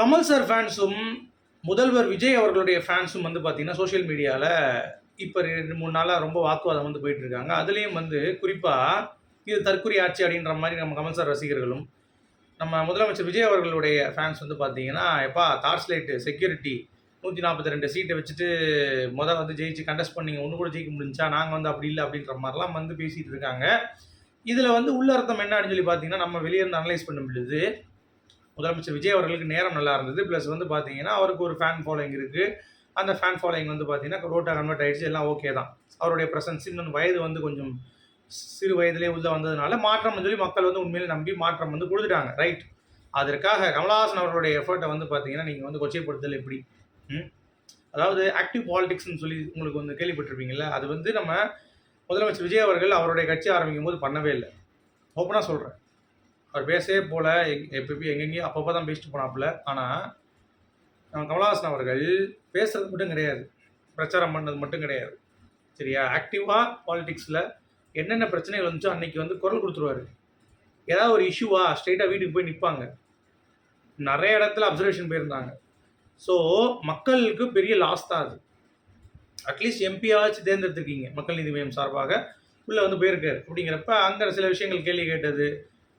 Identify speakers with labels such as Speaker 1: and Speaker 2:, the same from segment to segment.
Speaker 1: Kamal sir ஃபேன்ஸும், முதல்வர் விஜய் அவர்களுடைய ஃபேன்ஸும் வந்து பார்த்தீங்கன்னா, சோஷியல் மீடியால இப்ப 2, 3 நாளா ரொம்ப வாக்குவாதம் வந்து போயிட்டு இருக்காங்க. அதுலயும் வந்து குறிப்பா, இது தற்குறி ஆட்சி அப்படின்ற மாரி நம்ம கமல் சார் ரசிகர்களும், நம்ம முதலமைச்சர் விஜய் அவர்களுடைய ஃபேன்ஸ் வந்து பார்த்தீங்கன்னா, "எப்பா டார்ச் லைட் செக்யூரிட்டி 142 சீட்ட வச்சுட்டு வந்து ஜெயிச்சு கன்டெஸ்ட் பண்ணீங்க. ஒண்ணு கூட ஜெயிக்க முடிஞ்சுச்சா? நாங்க வந்து அப்படி இல்ல." அப்படின்ற மாரிலாம் வந்து பேசிட்டு இருக்காங்க. இதுல வந்து உள்ள அர்த்தம் என்ன அப்படின்னு சொல்லி பார்த்தீங்கன்னா, நம்ம வெளிய இருந்து அனலைஸ் பண்ண பொழுது, முதலமைச்சர் விஜய் அவர்களுக்கு நேரம் நல்லா இருந்தது. பிளஸ் வந்து பார்த்தீங்கன்னா, அவருக்கு ஒரு ஃபேன் ஃபாலோயிங் இருக்கு. அந்த ஃபேன் ஃபாலோயிங் வந்து பார்த்தீங்கன்னா, ரோட்டா கன்வெர்ட் ஆயிடுச்சு. எல்லாம் ஓகே தான். அவருடைய பிரசன்ஸ் இன்னும் வயது வந்து கொஞ்சம் சிறு வயதிலே உள்ள வந்ததுனால, மாற்றம்னு சொல்லி மக்கள் வந்து உண்மையிலே நம்பி மாற்றம் வந்து குடுத்துட்டாங்க. ரைட். அதற்காக கமலஹாசன் அவர்களுடைய எஃபோர்ட்ட வந்து பார்த்தீங்கன்னா, நீங்க வந்து கொச்சைப்படுத்தல் எப்படி? ம். அதாவது ஆக்டிவ் பாலிடிக்ஸ்ன்னு சொல்லி உங்களுக்கு வந்து கேள்விப்பட்டிருப்பீங்கல்ல. அது வந்து நம்ம முதலமைச்சர் விஜய் அவர்கள் அவருடைய கட்சி ஆரம்பிக்கும்போது பண்ணவே இல்ல. ஓப்பனா சொல்றேன். அவர் பேசவே போல. எப்பயும் எங்கெங்கேயோ அப்பப்போ தான் பேசிட்டு போனாப்புல. ஆனா, நம்ம கமலஹாசன் அவர்கள் பேசுறது மட்டும் கிடையாது. பிரச்சாரம் பண்ணது மட்டும் கிடையாது. சரியா? ஆக்டிவா பாலிடிக்ஸ்ல என்னென்ன பிரச்சனைகள் வந்துச்சோ அன்னைக்கு வந்து குரல் குடுத்துருவாரு. ஏதாவது ஒரு இஷ்யூவா ஸ்ட்ரெயிட்டா வீட்டுக்கு போய் நிப்பாங்க. நெறைய இடத்துல அப்சர்வேஷன் போயிருந்தாங்க. ஸோ, மக்களுக்கு பெரிய லாஸ் தான் அது. அட்லீஸ்ட் எம்பியாச்சும் தேர்ந்தெடுத்திருக்கீங்க. மக்கள் நீதி மய்யம் சார்பாக உள்ள வந்து போயிருக்காரு. அப்படிங்கிறப்ப அங்க சில விஷயங்கள் கேள்வி கேட்டது,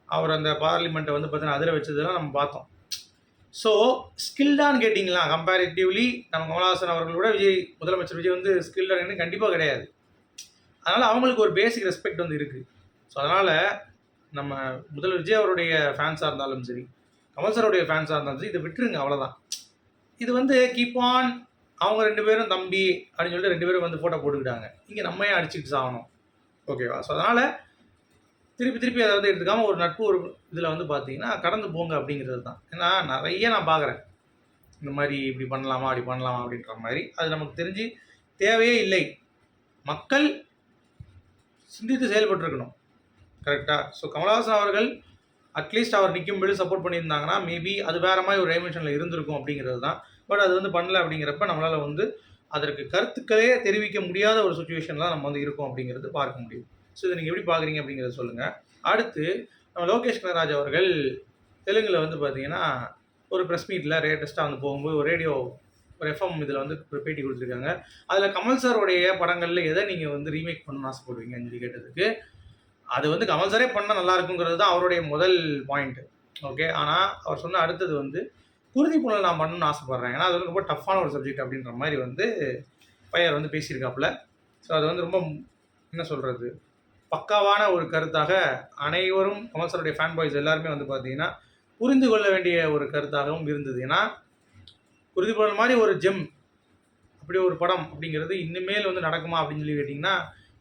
Speaker 1: அவர் அந்த பார்லிமெண்ட்ட வந்து பார்த்தீங்கன்னா அதிர வச்சதெல்லாம் நம்ம பார்த்தோம். ஸோ, ஸ்கில்டான்னு கேட்டீங்களா? கம்பேரிட்டிவ்லி நம்ம கமலஹாசன் அவர்களோட முதலமைச்சர் விஜய் வந்து ஸ்கில்டான்னு கண்டிப்பா கிடையாது. அதனால அவங்களுக்கு ஒரு பேசிக் ரெஸ்பெக்ட் வந்து இருக்கு. ஸோ, அதனால நம்ம முதல்வர் விஜய் அவருடைய ஃபேன்ஸா இருந்தாலும் சரி, கமல் சாருடைய ஃபேன்ஸா இருந்தாலும் சரி, இத விட்டுருங்க அவ்வளோதான். இது வந்து கீப் ஆன் அவங்க 2 பேரும் தம்பி அப்படின்னு சொல்லிட்டு 2 பேரும் வந்து ஃபோட்டோ போட்டுக்கிட்டாங்க. இங்க நம்ம ஏன் அடிச்சுக்கிட்டு சாகணும்? ஓகேவா? ஸோ, அதனால திருப்பி அத வந்து எடுத்துக்காம ஒரு நட்பு ஒரு இதில வந்து பார்த்தீங்கன்னா, கடந்து போங்க அப்படிங்கிறது தான். ஏன்னா நெறைய நான் பார்க்குறேன். இந்த மாரி இப்படி பண்ணலாமா? அப்படி பண்ணலாமா? அப்படின்ற மாரி. அது நமக்கு தெரிஞ்சு தேவையே இல்லை. மக்கள் சிந்தித்து செயல்பட்டுருக்கணும். கரெக்ட்டா? ஸோ, கமலஹாசன் அவர்கள் அட்லீஸ்ட் அவர் நிக்கும்படி சப்போர்ட் பண்ணியிருந்தாங்கன்னா, மேபி அது வேற மாரி ஒரு டைமென்ஷன்ல இருந்திருக்கும் அப்படிங்கிறது தான். பட் அது வந்து பண்ணல அப்படிங்கிறப்ப நம்மளால வந்து அதற்கு கருத்துக்களே தெரிவிக்க முடியாத ஒரு சிச்சுவேஷன்ல நம்ம வந்து இருக்கோம் அப்படிங்கிறது பார்க்க முடியுது. ஸோ, இத நீங்க எப்படி பார்க்குறீங்க அப்படிங்கிறத சொல்லுங்க. அடுத்து நம்ம லோகேஷ் கனகராஜ் அவர்கள் தெலுங்குல வந்து பார்த்தீங்கன்னா, ஒரு பிரஸ் மீட்ல லேட்டஸ்ட்டா வந்து போகும்போது ஒரு எஃப்எம் இதில வந்து ஒரு பேட்டி குடுத்துருக்காங்க. அதில கமல் சாருடைய படங்கள்ல எத நீங்க வந்து ரீமேக் பண்ணணும்னு ஆசைப்படுவீங்கன்னு சொல்லி கேட்டதுக்கு, அது வந்து கமல் சாரே பண்ணா நல்லா இருக்குங்கிறது தான் அவருடைய முதல் பாயிண்ட். ஓகே. ஆனா, அவர் சொன்ன அடுத்தது வந்து குருதி புனல் நான் பண்ணணும்னு ஆசைப்படுறேன். ஏன்னா, அது வந்து ரொம்ப டஃப்பான ஒரு சப்ஜெக்ட் அப்படின்ற மாரி வந்து பையர் வந்து பேசியிருக்காப்புல. ஸோ, அது வந்து ரொம்ப என்ன சொல்றது? பக்காவான ஒரு கருத்தாக அனைவரும் கமல் சாருடைய ஃபேன் பாய்ஸ் எல்லாருமே வந்து பார்த்தீங்கன்னா, புரிந்து கொள்ள வேண்டிய ஒரு கருத்தாகவும் இருந்தது. ஏன்னா, குருதி புனல் மாரி ஒரு ஜெம் அப்படி ஒரு படம் அப்படிங்கிறது இனிமேல் வந்து நடக்குமா அப்படின்னு சொல்லி கேட்டிங்கன்னா,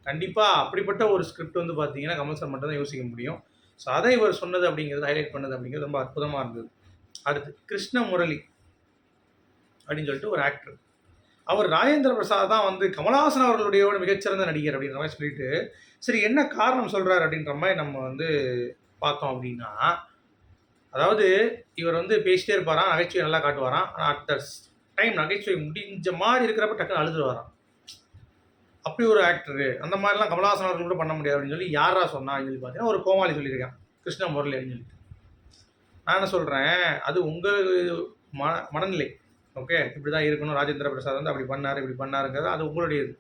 Speaker 1: கண்டிப்பா அப்படிப்பட்ட ஒரு ஸ்கிரிப்ட் வந்து பார்த்தீங்கன்னா, கமல் சார் மட்டும் தான் யோசிக்க முடியும். ஸோ, அதை இவர் சொன்னது அப்படிங்கிறது, ஹைலைட் பண்ணது அப்படிங்கிறது ரொம்ப அற்புதமா இருந்தது. அடுத்து கிருஷ்ண முரளி அப்படின்னு சொல்லிட்டு ஒரு ஆக்டர். அவர் ராஜேந்திர பிரசாத் தான் வந்து கமலஹாசன் அவர்களுடையோட மிகச்சிறந்த நடிகர் அப்படின்ற மாரி சொல்லிட்டு, சரி என்ன காரணம் சொல்றாரு அப்படின்ற மாரி நம்ம வந்து பார்த்தோம் அப்படின்னா, அதாவது இவர் வந்து பேசிட்டே இருப்பாராம், நகைச்சுவை நல்லா காட்டுவாராம். ஆனா அட் த டைம் நகைச்சுவை முடிஞ்ச மாரி இருக்கிறப்ப டக்குனு அழுதுருவாராம். அப்படி ஒரு ஆக்டரு. அந்த மாரிலாம் கமலஹாசன் அவர்கள் கூட பண்ண முடியாது அப்படின்னு சொல்லி யார்ரா சொன்னா அப்படின்னு சொல்லி பார்த்தீங்கன்னா, ஒரு கோமாளி சொல்லியிருக்கான். கிருஷ்ண முரளி அப்படின்னு சொல்லிட்டு. நான் என்ன சொல்றேன், அது உங்க மனநிலை. ஓகே. இப்படிதான் இருக்கணும். ராஜேந்திர பிரசாத் வந்து அப்படி பண்ணாரு, இப்படி பண்ணாருங்கிறது அது உங்களுடையது.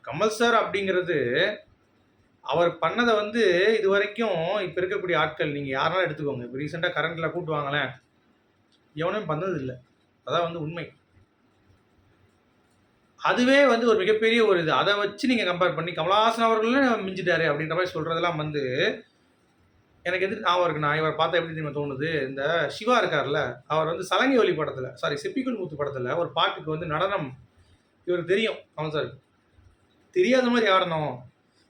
Speaker 1: கமல் சார் அப்படிங்கிறது, அவர் பண்ணத வந்து இதுவரைக்கும் இப்ப இருக்கக்கூடிய ஆட்கள் நீங்க யாருனாலும் எடுத்துக்கோங்க. இப்ப ரீசென்ட்டா கரண்ட்ல கூட்டு வாங்களேன். எவனும் பண்ணது இல்ல. அதான் வந்து உண்மை. அதுவே வந்து ஒரு மிகப்பெரிய ஒரு இது. அத வச்சு நீங்க கம்பேர் பண்ணி கமலஹாசன் அவர்களும் மிஞ்சிட்டாரு அப்படின்ற மாரி சொல்றதெல்லாம் வந்து எனக்கு எது ஞாபகம் இருக்குன்னா, இவர பார்த்தா எப்படி தெரியுமா தோணுது? இந்த சிவா இருக்கார்ல, அவர் வந்து சலங்கை ஒலி படத்துல, சிப்பிக்குள் முத்து படத்துல ஒரு பாட்டுக்கு வந்து நடனம் இவருக்கு தெரியும் கமல் சாருக்கு. தெரியாத மாரி ஆடணும்.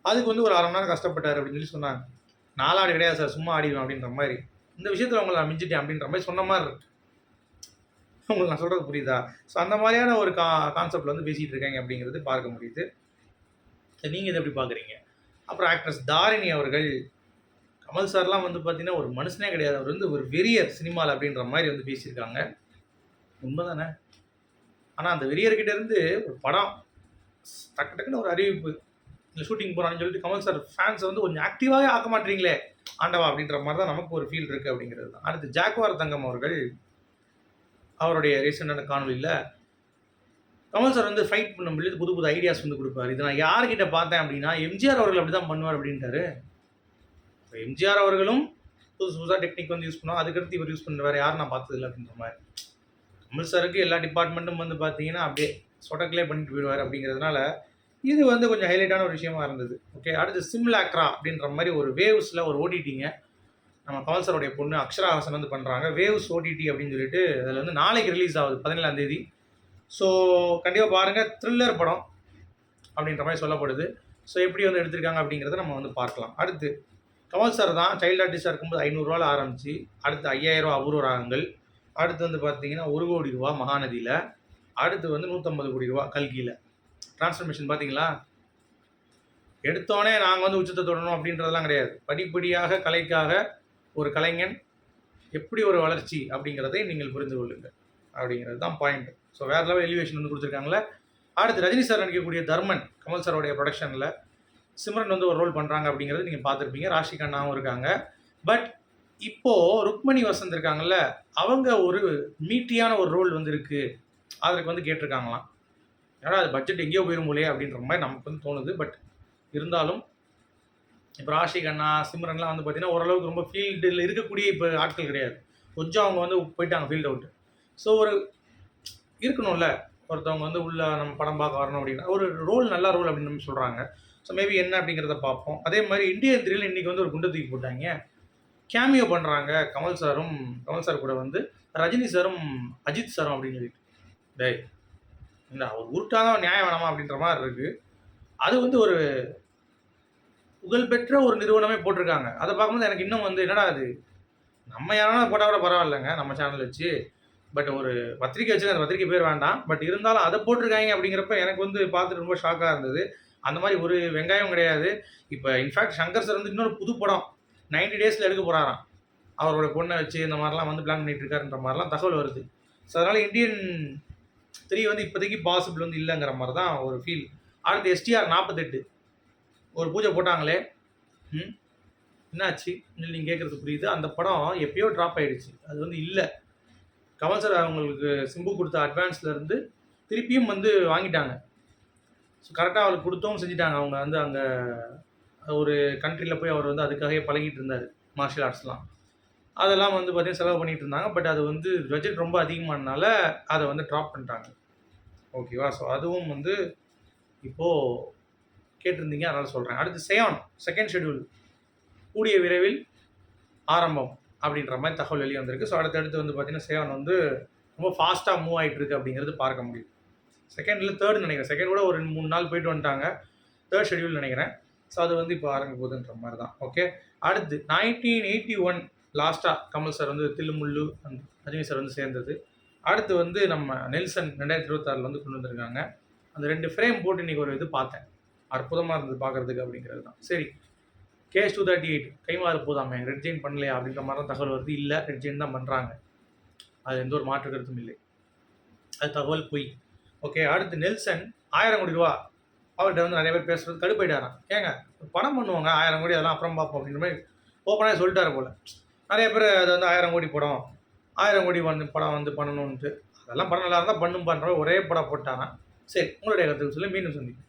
Speaker 1: அதுக்கு வந்து ஒரு 1/2 மணி நேரம் கஷ்டப்பட்டாரு அப்படின்னு சொல்லி சொன்னாங்க. நான்லாம் அப்படி கிடையாது சார். சும்மா ஆடிருவேன் அப்படின்ற மாரி. இந்த விஷயத்துல உங்கள நான் மிஞ்சிட்டேன் அப்படின்ற மாரி சொன்ன மாரி இருக்கு. உங்களுக்கு நான் சொல்றது புரியுதா? ஸோ அந்த மாரியான ஒரு கான்செப்ட்ல வந்து பேசிட்டு இருக்காங்க அப்படிங்கிறது பார்க்க முடியுது. நீங்க இத எப்படி பார்க்குறீங்க? அப்புறம் ஆக்ட்ரஸ் தாரிணி அவர்கள் கமல் சார்லாம் வந்து பார்த்தீங்கன்னா, ஒரு மனுஷனே கிடையாது. அவர் வந்து ஒரு வெறியர் சினிமால அப்படின்ற மாரி வந்து பேசியிருக்காங்க. உண்மதானே? ஆனா அந்த வெறியர்கிட்ட இருந்து ஒரு படம் டக்குன்னு ஒரு அறிவிப்பு. இந்த ஷூட்டிங் போறான்னு சொல்லிட்டு கமல் சார் ஃபேன்ஸ வந்து கொஞ்சம் ஆக்டிவாவே ஆக்க மாட்றீங்களே ஆண்டவா! அப்படின்ற மாரி தான் நமக்கு ஒரு ஃபீல் இருக்கு அப்படிங்கிறது தான். அடுத்து ஜாக்குவார் தங்கம் அவர்கள் அவருடைய ரீசெண்டான காணொலியில் கமல் சார் வந்து ஃபைட் பண்ணும்பொழுது புது புது ஐடியாஸ் வந்து கொடுப்பாரு. இது நான் யார்கிட்ட பார்த்தேன் அப்படின்னா, எம்ஜிஆர் அவர்கள் அப்படி தான் பண்ணுவார் அப்படின்ட்டாரு. எம்ஜிஆர் அவர்களும் புதுசு புதுசாக டெக்னிக் வந்து யூஸ் பண்ணுவாங்க. அதுக்கடுத்து இவர் யூஸ் பண்ணுவார், யாரும் நான் பார்த்ததில்லை அப்படின்ற மாதிரி. கமல் சாருக்கு எல்லா டிபார்ட்மெண்ட்டும் வந்து பார்த்தீங்கன்னா அப்படியே சொடக்கிலே பண்ணிட்டு போயிடுவார் அப்படிங்கிறதுனால இது வந்து கொஞ்சம் ஹைலைட்டான ஒரு விஷயமா இருந்தது. ஓகே, அடுத்து சிம்லாக்ரா அப்படின்ற மாதிரி ஒரு வேவ்ஸில் ஒரு ஓடிடிங்க நம்ம கமல் சாரோடைய பொண்ணு அக்ஷரா ஹாசன் வந்து பண்ணுறாங்க. வேவ்ஸ் ஓடிடி அப்படின்னு சொல்லிட்டு அதில் வந்து நாளைக்கு ரிலீஸ் ஆகுது 17ஆம் தேதி. ஸோ கண்டிப்பாக பாருங்கள், த்ரில்லர் படம் அப்படின்ற மாதிரி சொல்லப்படுது. ஸோ எப்படி வந்து எடுத்திருக்காங்க அப்படிங்கிறத நம்ம வந்து பார்க்கலாம். அடுத்து கமல் சார் தான் சைல்டு ஆர்டிஸ்டாக இருக்கும்போது 500 ஆரம்பித்து அடுத்து 5000 அபூர்வ ராகங்கள், அடுத்து வந்து பார்த்தீங்கன்னா 1 கோடி ரூபா மகாநதியில், அடுத்து வந்து 150 கோடி ரூபா கல்கியில். டிரான்ஸ்ஃபர்மேஷன் பார்த்தீங்களா? எடுத்தோடனே நாங்கள் வந்து உச்சத்தை தொடரணும் அப்படின்றதெல்லாம் கிடையாது. படிப்படியாக கலைக்காக ஒரு கலைஞன் எப்படி ஒரு வளர்ச்சி அப்படிங்கிறதை நீங்கள் புரிந்து கொள்ளுங்கள் அப்படிங்கிறது தான் பாயிண்ட். ஸோ வேறு லெவல் எலிவேஷன் வந்து கொடுத்துருக்காங்களே. அடுத்து ரஜினி சார் நடிக்கக்கூடிய தர்மன் கமல் சாரோடைய ப்ரொடக்ஷனில் சிம்ரன் வந்து ஒரு ரோல் பண்ணுறாங்க அப்படிங்கிறது நீங்கள் பார்த்துருப்பீங்க. ராஷி கண்ணாவும் இருக்காங்க. பட் இப்போது ருக்மணி வசந்த் இருக்காங்கல்ல, அவங்க ஒரு மீட்டியான ஒரு ரோல் வந்து இருக்குது, அதற்கு வந்து கேட்டிருக்காங்களாம். ஏன்னா அது பட்ஜெட் எங்கேயோ போயிடும் போலே அப்படின்ற மாதிரி நமக்கு வந்து தோணுது. பட் இருந்தாலும் இப்போ ராஷி கண்ணா சிம்ரன்லாம் வந்து பார்த்தீங்கன்னா ஓரளவுக்கு ரொம்ப ஃபீல்டில் இருக்கக்கூடிய இப்போ ஆட்கள் கிடையாது. கொஞ்சம் அவங்க வந்து போயிட்டாங்க ஃபீல்ட் அவுட்டு. ஸோ ஒரு இருக்கணும்ல, ஒருத்தவங்க வந்து உள்ள நம்ம படம் பார்க்க வரணும் அப்படின்னா ஒரு ரோல், நல்ல ரோல் அப்படின்னு நம்ம சொல்கிறாங்க. ஸோ மேபி என்ன அப்படிங்கிறத பார்ப்போம். அதே மாதிரி இந்தியன் 3ல இன்றைக்கி வந்து ஒரு குண்டை தூக்கி போட்டாங்க. கேமியோ பண்ணுறாங்க கமல் சார் கூட வந்து ரஜினி சாரும் அஜித் சாரும் அப்படின்னு சொல்லிட்டு. டேய் இல்லை, அவர் உருட்டாதான் நியாயம் வேணாமா அப்படின்ற மாதிரி இருக்குது. அது வந்து ஒரு புகழ்பெற்ற ஒரு நிறுவனமே போட்டிருக்காங்க. அதை பார்க்கும்போது எனக்கு இன்னும் வந்து என்னடா அது, நம்ம யாராவது போட்டால் கூட பரவாயில்லைங்க நம்ம சேனல் வச்சு. பட் ஒரு பத்திரிக்கை வச்சு அந்த பத்திரிக்கை பேர் வேண்டாம். பட் இருந்தாலும் அதை போட்டிருக்காங்க அப்படிங்கிறப்ப எனக்கு வந்து பார்த்துட்டு ரொம்ப ஷாக்காக இருந்தது. அந்த மாதிரி ஒரு வெங்காயம் கிடையாது. இப்போ இன்ஃபேக்ட் சங்கர் சார் வந்து இன்னொரு புது படம் 90 டேஸில் எடுக்க போகிறாராம். அவரோட பொண்ணை வச்சு இந்த மாதிரிலாம் வந்து பிளான் பண்ணிட்டு இருக்காருன்ற மாதிரிலாம் தகவல் வருது. ஸோ அதனால் இந்தியன் 3 வந்து இப்போதைக்கு பாசிபிள் வந்து இல்லைங்கிற மாதிரி தான் ஒரு ஃபீல். அடுத்து எஸ்டிஆர் 48 ஒரு பூஜை போட்டாங்களே, என்னாச்சு நீங்கள் கேட்குறது புரியுது. அந்த படம் எப்பயோ ட்ராப் ஆகிடுச்சு. அது வந்து இல்லை. கமல் சார் அவங்களுக்கு சிம்பு கொடுத்த அட்வான்ஸ்லேருந்து திருப்பியும் வந்து வாங்கிட்டாங்க. ஸோ கரெக்டாக அவருக்கு கொடுத்தவும் செஞ்சுட்டாங்க. அவங்க வந்து அங்கே ஒரு கண்ட்ரியில் போய் அவர் வந்து அதுக்காகவே பழகிட்டு இருந்தார், மார்ஷியல் ஆர்ட்ஸ்லாம். அதெல்லாம் வந்து பார்த்தீங்கன்னா செலவு பண்ணிகிட்டு இருந்தாங்க. பட் அது வந்து பட்ஜெட் ரொம்ப அதிகமானனால அதை வந்து ட்ராப் பண்ணிட்டாங்க. ஓகேவா? ஸோ அதுவும் வந்து இப்போது கேட்டிருந்தீங்க, அதனால் சொல்கிறேன். அடுத்து செயான் செகண்ட் ஷெட்யூல் கூடிய விரைவில் ஆரம்பம் அப்படின்ற மாதிரி தகவல் வெளியே வந்திருக்கு. ஸோ அடுத்தடுத்து வந்து பார்த்திங்கன்னா செயான் வந்து ரொம்ப ஃபாஸ்ட்டாக மூவ் ஆகிட்டு இருக்குது அப்படிங்கிறது பார்க்க முடியும். செகண்டில் தேர்ட் நினைக்கிறேன். செகண்ட் கூட ஒரு 3 நாள் போயிட்டு வந்துட்டாங்க. தேர்ட் ஷெட்யூல் நினைக்கிறேன். ஸோ அது வந்து இப்போ ஆரம்பிக்க போகுதுன்ற மாதிரி தான். ஓகே, அடுத்து 1981 லாஸ்ட்டாக கமல் சார் வந்து தில்லுமுள்ளு அந்த ரஜினி சார் வந்து சேர்ந்தது. அடுத்து வந்து நம்ம நெல்சன் 2026 வந்து கொண்டு வந்திருக்காங்க. அந்த 2 ஃப்ரேம் போட்டு இன்றைக்கி ஒரு இது பார்த்தேன், அற்புதமாக இருந்தது பார்க்குறதுக்கு அப்படிங்கிறது தான். சரி, கேஸ் 238 கைமாறு போதாமே, ரெட் ஜெயின் பண்ணலையா அப்படின்ற மாதிரி தான் தகவல் வருது. இல்லை, ரெட் ஜெயின் தான் பண்ணுறாங்க. அது எந்த ஒரு மாற்று கருத்தும் இல்லை. அது தகவல் பொய். ஓகே, அடுத்து நெல்சன் 1000 கோடி ரூபா அவர்கிட்ட வந்து நிறைய பேர் பேசுகிறது கடுப்பாயிட்டாராம். ஏங்க படம் பண்ணுவாங்க 1000 கோடி, அதெல்லாம் அப்புறம் பார்ப்போம் அப்படின்ற மாதிரி ஓப்பனாக சொல்லிட்டாரு போல். நிறைய பேர் அது வந்து 1000 கோடி படம் 1000 கோடி வந்து படம் வந்து பண்ணணுன்ட்டு, அதெல்லாம் படம் நல்லா இருந்தால் பண்ணும் பண்ணுற ஒரே படம் போட்டாராம். சரி, உங்களுடைய கருத்துக்கு சொல்லி மீண்டும் சந்திப்போம்.